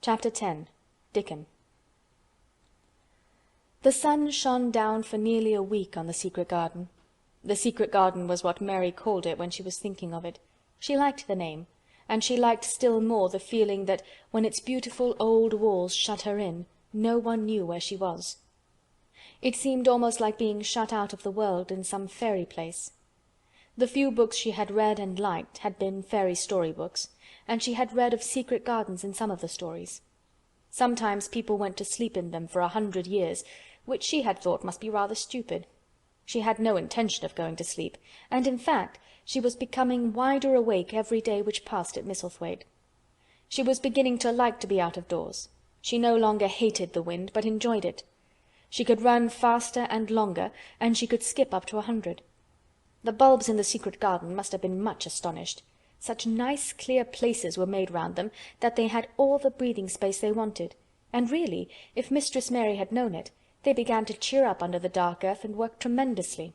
Chapter 10. Dickon. The sun shone down for nearly a week on the secret garden. The secret garden was what Mary called it when she was thinking of it. She liked the name, and she liked still more the feeling that when its beautiful old walls shut her in, no one knew where she was. It seemed almost like being shut out of the world in some fairy place. The few books she had read and liked had been fairy story books, and she had read of secret gardens in some of the stories. Sometimes people went to sleep in them for 100 years, which she had thought must be rather stupid. She had no intention of going to sleep, and in fact she was becoming wider awake every day which passed at Misselthwaite. She was beginning to like to be out of doors. She no longer hated the wind, but enjoyed it. She could run faster and longer, and she could skip up to 100. The bulbs in the secret garden must have been much astonished. Such nice clear places were made round them that they had all the breathing space they wanted, and really, if Mistress Mary had known it, they began to cheer up under the dark earth and work tremendously.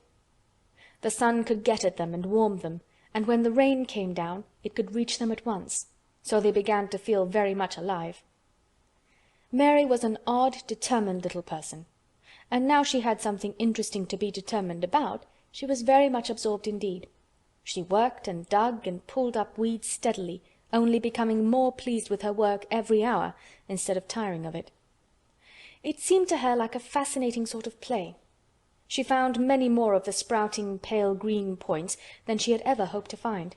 The sun could get at them and warm them, and when the rain came down it could reach them at once, so they began to feel very much alive. Mary was an odd, determined little person, and now she had something interesting to be determined about, she was very much absorbed indeed. She worked and dug and pulled up weeds steadily, only becoming more pleased with her work every hour, instead of tiring of it. It seemed to her like a fascinating sort of play. She found many more of the sprouting pale green points than she had ever hoped to find.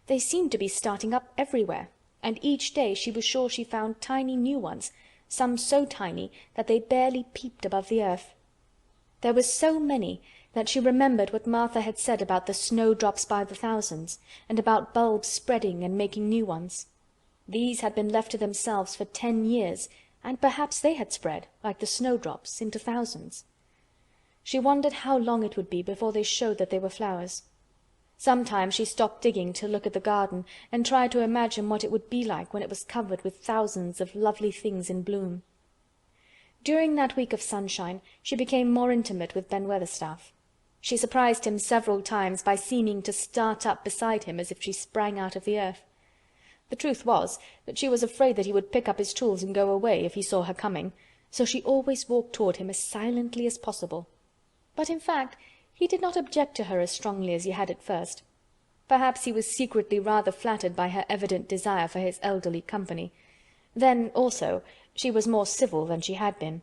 They seemed to be starting up everywhere, and each day she was sure she found tiny new ones, some so tiny that they barely peeped above the earth. There were so many that she remembered what Martha had said about the snowdrops by the thousands, and about bulbs spreading and making new ones. These had been left to themselves for 10 years, and perhaps they had spread, like the snowdrops, into thousands. She wondered how long it would be before they showed that they were flowers. Sometimes she stopped digging to look at the garden, and tried to imagine what it would be like when it was covered with thousands of lovely things in bloom. During that week of sunshine she became more intimate with Ben Weatherstaff. She surprised him several times by seeming to start up beside him as if she sprang out of the earth. The truth was that she was afraid that he would pick up his tools and go away if he saw her coming, so she always walked toward him as silently as possible. But in fact he did not object to her as strongly as he had at first. Perhaps he was secretly rather flattered by her evident desire for his elderly company. Then, also, she was more civil than she had been.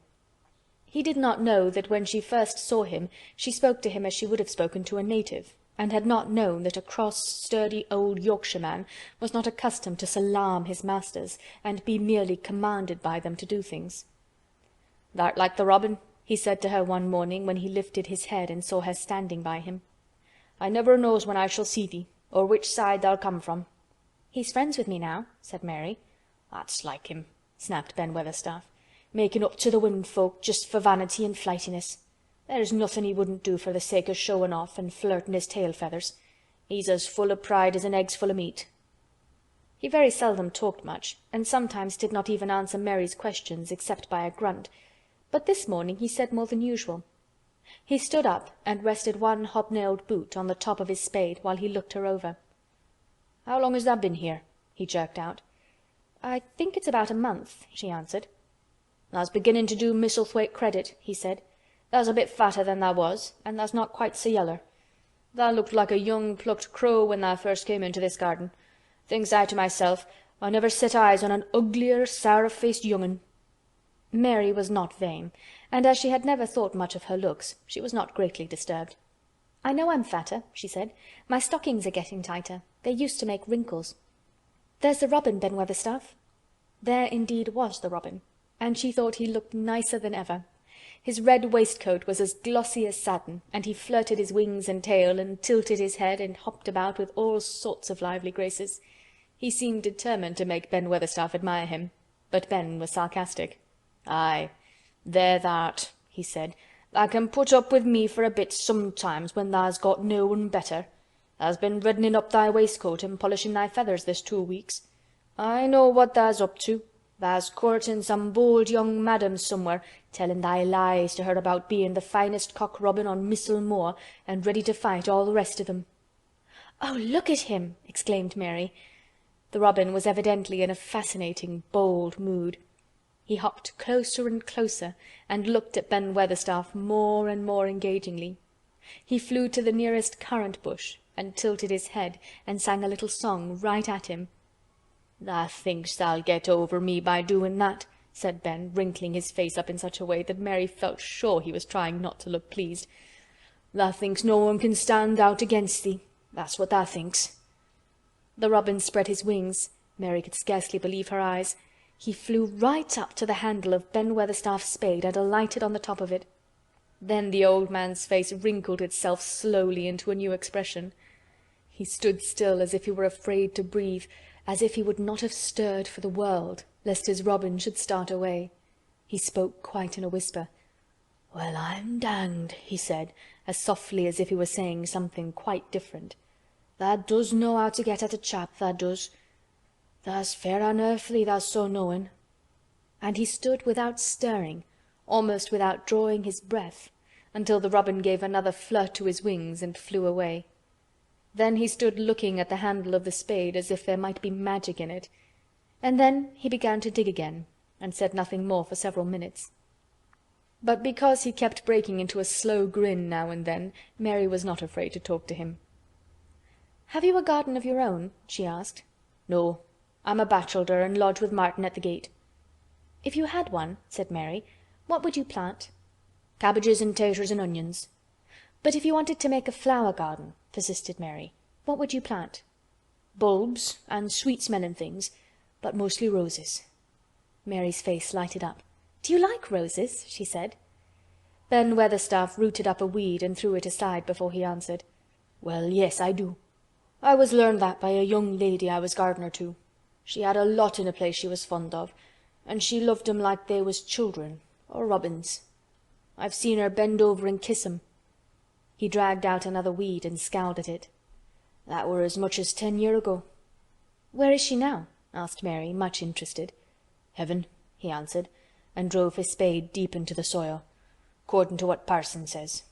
He did not know that when she first saw him she spoke to him as she would have spoken to a native, and had not known that a cross, sturdy old Yorkshire man was not accustomed to salaam his masters, and be merely commanded by them to do things. "Thou'rt like the robin," he said to her one morning when he lifted his head and saw her standing by him. "I never knows when I shall see thee, or which side thou'll come from." "He's friends with me now," said Mary. "That's like him," snapped Ben Weatherstaff. "Making up to the womenfolk just for vanity and flightiness. There's nothing he wouldn't do for the sake of showing off and flirting his tail feathers. He's as full of pride as an egg's full of meat." He very seldom talked much, and sometimes did not even answer Mary's questions except by a grunt, but this morning he said more than usual. He stood up and rested one hobnailed boot on the top of his spade while he looked her over. "How long has tha been here?" he jerked out. "I think it's about a month," she answered. "Tha's beginning to do Misselthwaite credit," he said. "Tha's a bit fatter than tha was, and tha's not quite so yeller. Tha looked like a young plucked crow when tha first came into this garden. Thinks I to myself, I never set eyes on an uglier, sour-faced young'un." Mary was not vain, and as she had never thought much of her looks, she was not greatly disturbed. "I know I'm fatter," she said. "My stockings are getting tighter. They used to make wrinkles. There's the robin, Ben Weatherstaff." There indeed was the robin, and she thought he looked nicer than ever. His red waistcoat was as glossy as satin, and he flirted his wings and tail, and tilted his head, and hopped about with all sorts of lively graces. He seemed determined to make Ben Weatherstaff admire him, but Ben was sarcastic. "Aye, there tha'rt," he said. "Tha can put up with me for a bit sometimes when tha's got no one better. Tha's been reddening up thy waistcoat and polishing thy feathers this 2 weeks. I know what tha's up to. Tha's courting some bold young madam somewhere, telling thy lies to her about being the finest cock robin on Missel Moor, and ready to fight all the rest of them." "Oh, look at him!" exclaimed Mary. The robin was evidently in a fascinating, bold mood. He hopped closer and closer, and looked at Ben Weatherstaff more and more engagingly. He flew to the nearest currant bush, and tilted his head, and sang a little song right at him. "Tha thinks tha'll get over me by doing that," said Ben, wrinkling his face up in such a way that Mary felt sure he was trying not to look pleased. "Tha thinks no one can stand out against thee. That's what tha thinks." The robin spread his wings. Mary could scarcely believe her eyes. He flew right up to the handle of Ben Weatherstaff's spade and alighted on the top of it. Then the old man's face wrinkled itself slowly into a new expression. He stood still as if he were afraid to breathe, as if he would not have stirred for the world, lest his robin should start away. He spoke quite in a whisper. "Well, I'm danged," he said, as softly as if he were saying something quite different. "Tha does know how to get at a chap, tha does. Tha's fair unearthly, tha's so knowin'." And he stood without stirring, almost without drawing his breath, until the robin gave another flirt to his wings and flew away. Then he stood looking at the handle of the spade as if there might be magic in it, and then he began to dig again, and said nothing more for several minutes. But because he kept breaking into a slow grin now and then, Mary was not afraid to talk to him. "Have you a garden of your own?" she asked. "No. I'm a bachelder and lodge with Martin at the gate." "If you had one," said Mary, "what would you plant?" "Cabbages and taters and onions." "But if you wanted to make a flower garden," persisted Mary, "what would you plant?" "Bulbs and sweet-smelling things, but mostly roses." Mary's face lighted up. "Do you like roses?" she said. Ben Weatherstaff rooted up a weed and threw it aside before he answered. "Well, yes, I do. I was learned that by a young lady I was gardener to. She had a lot in a place she was fond of, and she loved 'em like they was children, or robins. I've seen her bend over and kiss 'em." He dragged out another weed and scowled at it. "That were as much as 10 year ago." "Where is she now?" asked Mary, much interested. "Heaven," he answered, and drove his spade deep into the soil, "'cordin' to what parson says."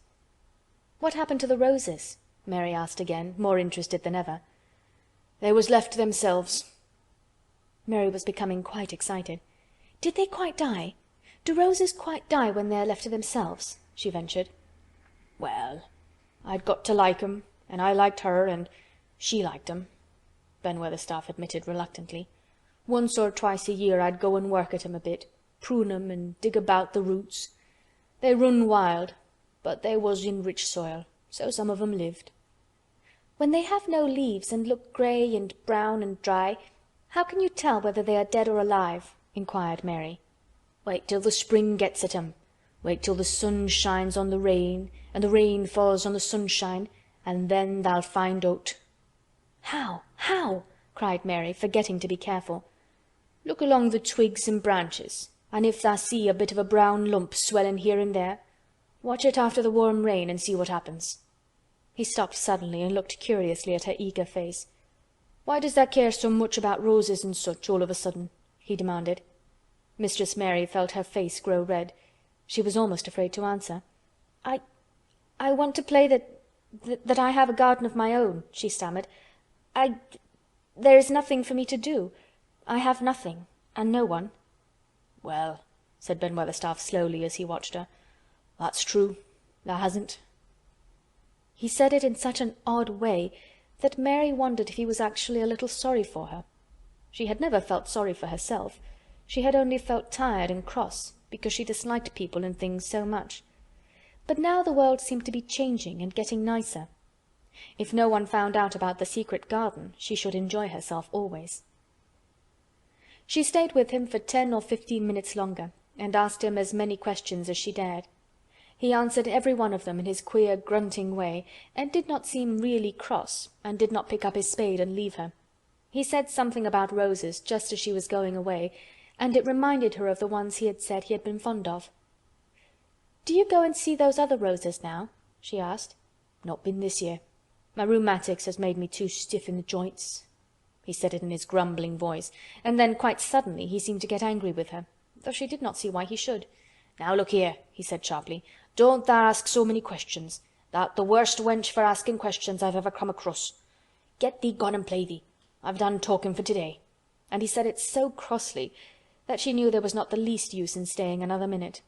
"What happened to the roses?" Mary asked again, more interested than ever. "They was left to themselves." Mary was becoming quite excited. "Did they quite die? Do roses quite die when they are left to themselves?" she ventured. "Well, I'd got to like 'em, and I liked her, and she liked 'em," Ben Weatherstaff admitted reluctantly. "Once or twice a year I'd go and work at 'em a bit, prune 'em and dig about the roots. They run wild, but they was in rich soil, so some of 'em lived." "When they have no leaves and look grey and brown and dry, how can you tell whether they are dead or alive?" inquired Mary. "Wait till the spring gets at 'em. Wait till the sun shines on the rain, and the rain falls on the sunshine, and then tha'll find out." "How? How?" cried Mary, forgetting to be careful. "Look along the twigs and branches, and if tha see a bit of a brown lump swellin' here and there, watch it after the warm rain and see what happens." He stopped suddenly and looked curiously at her eager face. "Why does tha care so much about roses and such all of a sudden?" he demanded. Mistress Mary felt her face grow red. She was almost afraid to answer. I want to play that I have a garden of my own," she stammered. There is nothing for me to do. I have nothing, and no one." "Well," said Ben Weatherstaff slowly as he watched her, "that's true. Tha hasn't." He said it in such an odd way that Mary wondered if he was actually a little sorry for her. She had never felt sorry for herself. She had only felt tired and cross because she disliked people and things so much. But now the world seemed to be changing and getting nicer. If no one found out about the secret garden, she should enjoy herself always. She stayed with him for 10 or 15 minutes longer, and asked him as many questions as she dared. He answered every one of them in his queer grunting way, and did not seem really cross, and did not pick up his spade and leave her. He said something about roses just as she was going away, and it reminded her of the ones he had said he had been fond of. "Do you go and see those other roses now?" she asked. "Not been this year. My rheumatics has made me too stiff in the joints." He said it in his grumbling voice, and then quite suddenly he seemed to get angry with her, though she did not see why he should. "Now look here," he said sharply, "don't tha ask so many questions. Tha'rt the worst wench for asking questions I've ever come across. Get thee gone and play thee. I've done talking for today." And he said it so crossly that she knew there was not the least use in staying another minute.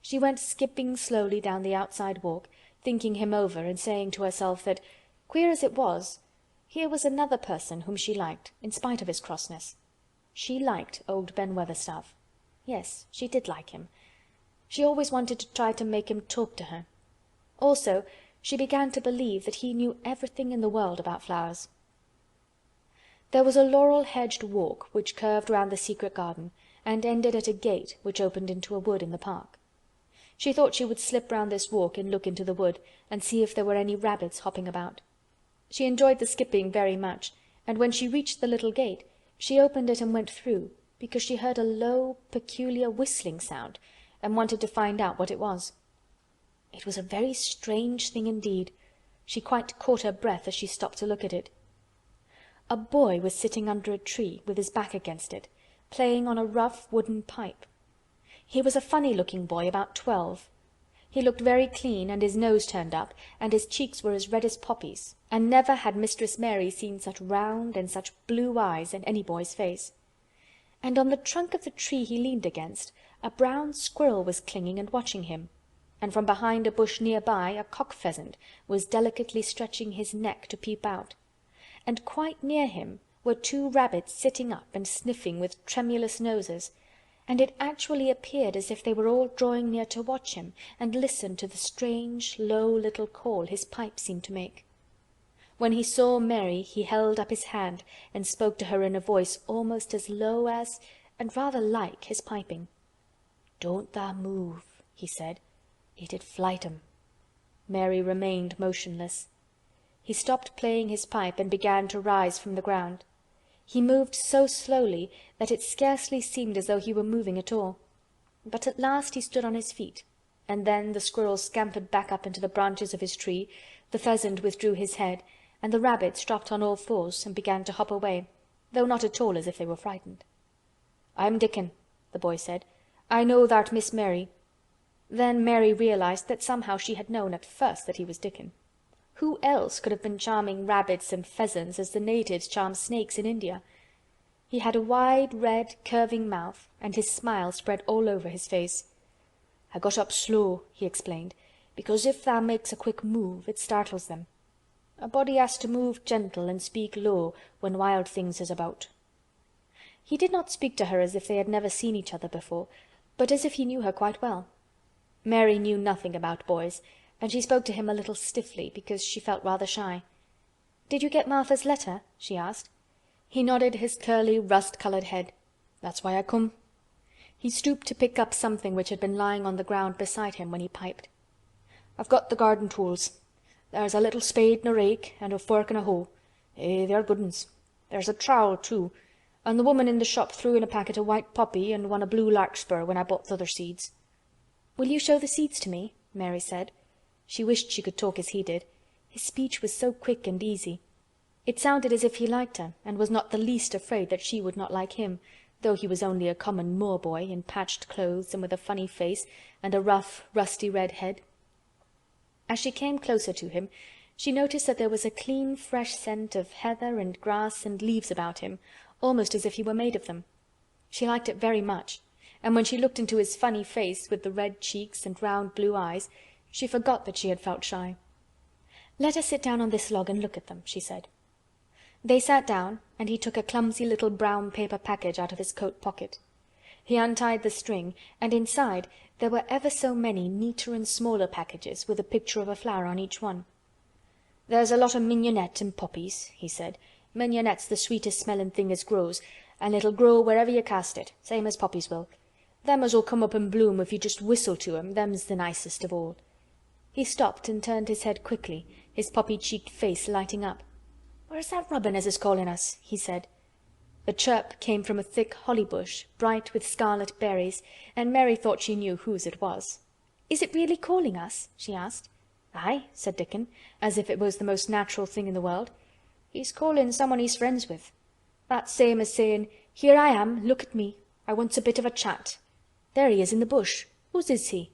She went skipping slowly down the outside walk, thinking him over and saying to herself that, queer as it was, here was another person whom she liked, in spite of his crossness. She liked old Ben Weatherstaff. Yes, she did like him. She always wanted to try to make him talk to her. Also, she began to believe that he knew everything in the world about flowers. There was a laurel-hedged walk which curved round the secret garden and ended at a gate which opened into a wood in the park. She thought she would slip round this walk and look into the wood and see if there were any rabbits hopping about. She enjoyed the skipping very much, and when she reached the little gate, she opened it and went through, because she heard a low, peculiar whistling sound, and wanted to find out what it was. It was a very strange thing indeed. She quite caught her breath as she stopped to look at it. A boy was sitting under a tree, with his back against it, playing on a rough wooden pipe. He was a funny-looking boy, about 12. He looked very clean, and his nose turned up, and his cheeks were as red as poppies, and never had Mistress Mary seen such round and such blue eyes in any boy's face. And on the trunk of the tree he leaned against, a brown squirrel was clinging and watching him, and from behind a bush near by a cock-pheasant was delicately stretching his neck to peep out, and quite near him were 2 rabbits sitting up and sniffing with tremulous noses, and it actually appeared as if they were all drawing near to watch him and listen to the strange, low little call his pipe seemed to make. When he saw Mary, he held up his hand and spoke to her in a voice almost as low as, and rather like, his piping. "Don't tha move," he said. "It'd flight 'em." Mary remained motionless. He stopped playing his pipe and began to rise from the ground. He moved so slowly that it scarcely seemed as though he were moving at all. But at last he stood on his feet, and then the squirrel scampered back up into the branches of his tree, the pheasant withdrew his head, and the rabbits dropped on all fours and began to hop away, though not at all as if they were frightened. "I'm Dickon," the boy said. "I know thou'rt Miss Mary." Then Mary realized that somehow she had known at first that he was Dickon. Who else could have been charming rabbits and pheasants as the natives charm snakes in India? He had a wide, red, curving mouth, and his smile spread all over his face. "I got up slow," he explained, "because if tha makes a quick move, it startles them. A body has to move gentle and speak low when wild things is about." He did not speak to her as if they had never seen each other before, but as if he knew her quite well. Mary knew nothing about boys, and she spoke to him a little stiffly because she felt rather shy. "Did you get Martha's letter?" she asked. He nodded his curly, rust-colored head. "That's why I come." He stooped to pick up something which had been lying on the ground beside him when he piped. "I've got the garden tools. There's a little spade and a rake, and a fork and a hoe. They're good uns. There's a trowel too, and the woman in the shop threw in a packet of white poppy and one of blue larkspur when I bought th' other seeds." "Will you show the seeds to me?" Mary said. She wished she could talk as he did. His speech was so quick and easy. It sounded as if he liked her, and was not the least afraid that she would not like him, though he was only a common moor boy, in patched clothes and with a funny face and a rough, rusty red head. As she came closer to him, she noticed that there was a clean, fresh scent of heather and grass and leaves about him, almost as if he were made of them. She liked it very much, and when she looked into his funny face with the red cheeks and round blue eyes, she forgot that she had felt shy. "Let us sit down on this log and look at them," she said. They sat down, and he took a clumsy little brown paper package out of his coat pocket. He untied the string, and inside there were ever so many neater and smaller packages with a picture of a flower on each one. "There's a lot of mignonette and poppies," he said. "Mignonette's the sweetest smelling thing as grows, and it'll grow wherever you cast it, same as poppies will. Them as'll come up and bloom if you just whistle to 'em, them's the nicest of all." He stopped and turned his head quickly, his poppy-cheeked face lighting up. "Where's that robin as is calling us?" he said. The chirp came from a thick holly bush, bright with scarlet berries, and Mary thought she knew whose it was. "Is it really calling us?" she asked. "Aye," said Dickon, as if it was the most natural thing in the world. "He's calling someone he's friends with. That's same as saying, 'Here I am, look at me. I wants a bit of a chat.' There he is in the bush. Whose is he?"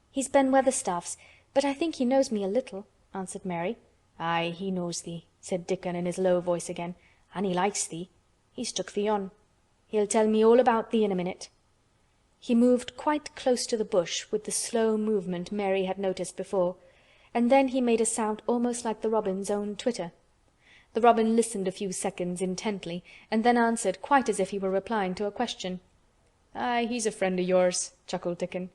"He's Ben Weatherstaff's, but I think he knows me a little," answered Mary. "Aye, he knows thee," said Dickon in his low voice again. An' he likes thee. He's took thee on. He'll tell me all about thee in a minute." He moved quite close to the bush with the slow movement Mary had noticed before, and then he made a sound almost like the robin's own twitter. The robin listened a few seconds intently, and then answered quite as if he were replying to a question. "Aye, he's a friend o' yours," chuckled Dickon.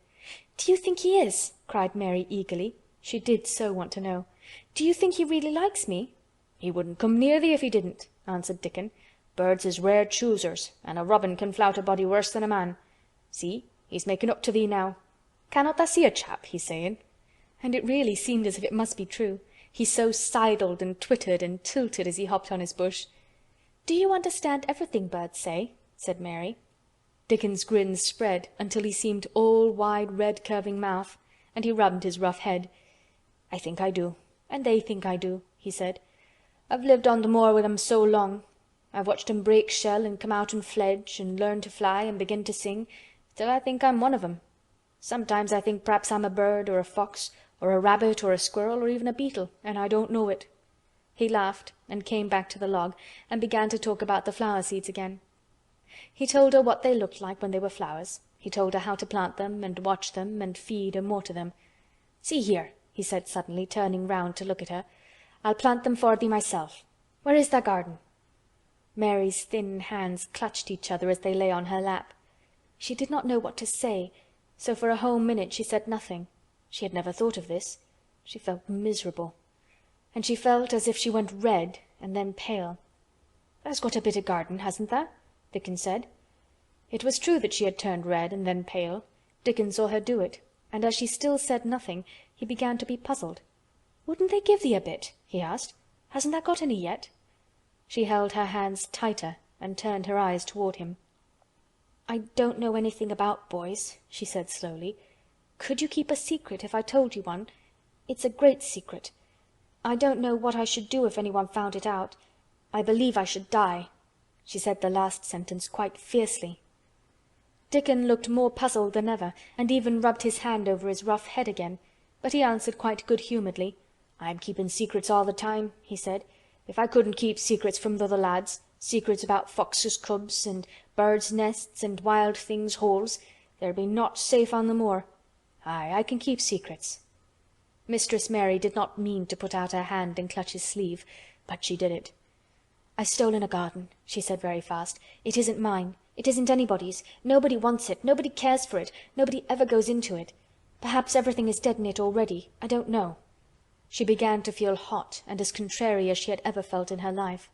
"Do you think he is?" cried Mary eagerly. She did so want to know. "Do you think he really likes me?" "He wouldn't come near thee if he didn't," answered Dickon. "Birds is rare choosers, and a robin can flout a body worse than a man. See, he's making up to thee now. Cannot tha see a chap, he's saying?" And it really seemed as if it must be true. He so sidled and twittered and tilted as he hopped on his bush. "Do you understand everything birds say?" said Mary. Dickon's grin spread until he seemed all wide red curving mouth, and he rubbed his rough head. "I think I do, and they think I do," he said. "I've lived on the moor with 'em so long. I've watched 'em break shell and come out and fledge and learn to fly and begin to sing, till I think I'm one of 'em. Sometimes I think p'raps I'm a bird or a fox or a rabbit or a squirrel or even a beetle, and I don't know it." He laughed and came back to the log and began to talk about the flower seeds again. He told her what they looked like when they were flowers. He told her how to plant them and watch them and feed and water them. "See here," he said suddenly, turning round to look at her. "I'll plant them for thee myself. Where is thy garden?" Mary's thin hands clutched each other as they lay on her lap. She did not know what to say, so for a whole minute she said nothing. She had never thought of this. She felt miserable. And she felt as if she went red and then pale. "Tha's got a bit of garden, hasn't tha?" Dickon said. It was true that she had turned red and then pale. Dickon saw her do it, and as she still said nothing, he began to be puzzled. "Wouldn't they give thee a bit?" he asked. "Hasn't tha got any yet?" She held her hands tighter and turned her eyes toward him. "I don't know anything about boys," she said slowly. "Could you keep a secret if I told you one? It's a great secret. I don't know what I should do if anyone found it out. I believe I should die." She said the last sentence quite fiercely. Dickon looked more puzzled than ever, and even rubbed his hand over his rough head again, but he answered quite good-humoredly. "I'm keeping secrets all the time," he said. "If I couldn't keep secrets from the other lads, secrets about foxes' cubs and birds' nests and wild things' holes, there'd be naught safe on the moor. Aye, I can keep secrets." Mistress Mary did not mean to put out her hand and clutch his sleeve, but she did it. "I've stolen a garden," she said very fast. "It isn't mine. It isn't anybody's. Nobody wants it. Nobody cares for it. Nobody ever goes into it. Perhaps everything is dead in it already. I don't know." She began to feel hot and as contrary as she had ever felt in her life.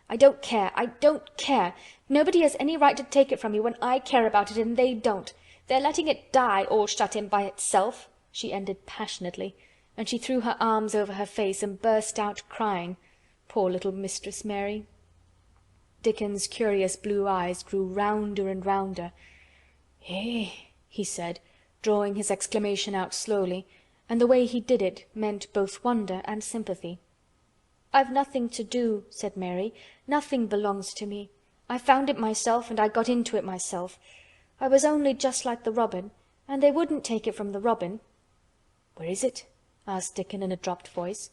"I don't care. I don't care. Nobody has any right to take it from me when I care about it and they don't. They're letting it die all shut in by itself," she ended passionately, and she threw her arms over her face and burst out crying. Poor little Mistress Mary. Dickon's curious blue eyes grew rounder and rounder. "Eh!" he said, drawing his exclamation out slowly, and the way he did it meant both wonder and sympathy. "I've nothing to do," said Mary. "Nothing belongs to me. I found it myself and I got into it myself. I was only just like the robin, and they wouldn't take it from the robin." "Where is it?" asked Dickon in a dropped voice.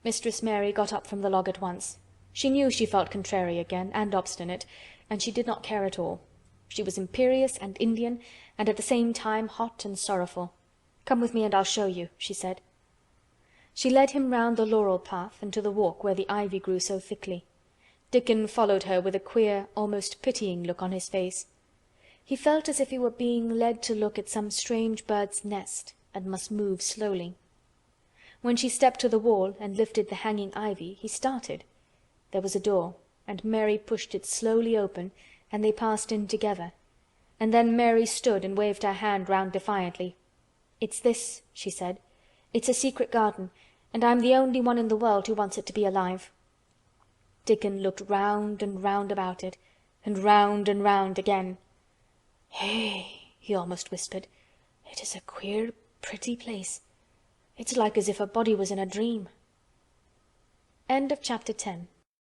Mistress Mary got up from the log at once. She knew she felt contrary again, and obstinate, and she did not care at all. She was imperious and Indian, and at the same time hot and sorrowful. "Come with me and I'll show you," she said. She led him round the laurel path and to the walk where the ivy grew so thickly. Dickon followed her with a queer, almost pitying look on his face. He felt as if he were being led to look at some strange bird's nest, and must move slowly. When she stepped to the wall and lifted the hanging ivy, he started. There was a door, and Mary pushed it slowly open, and they passed in together. And then Mary stood and waved her hand round defiantly. "It's this," she said. "It's a secret garden, and I'm the only one in the world who wants it to be alive." Dickon looked round and round about it, and round again. "Hey!" he almost whispered. "It is a queer, pretty place. It's like as if a body was in a dream." End of chapter 10.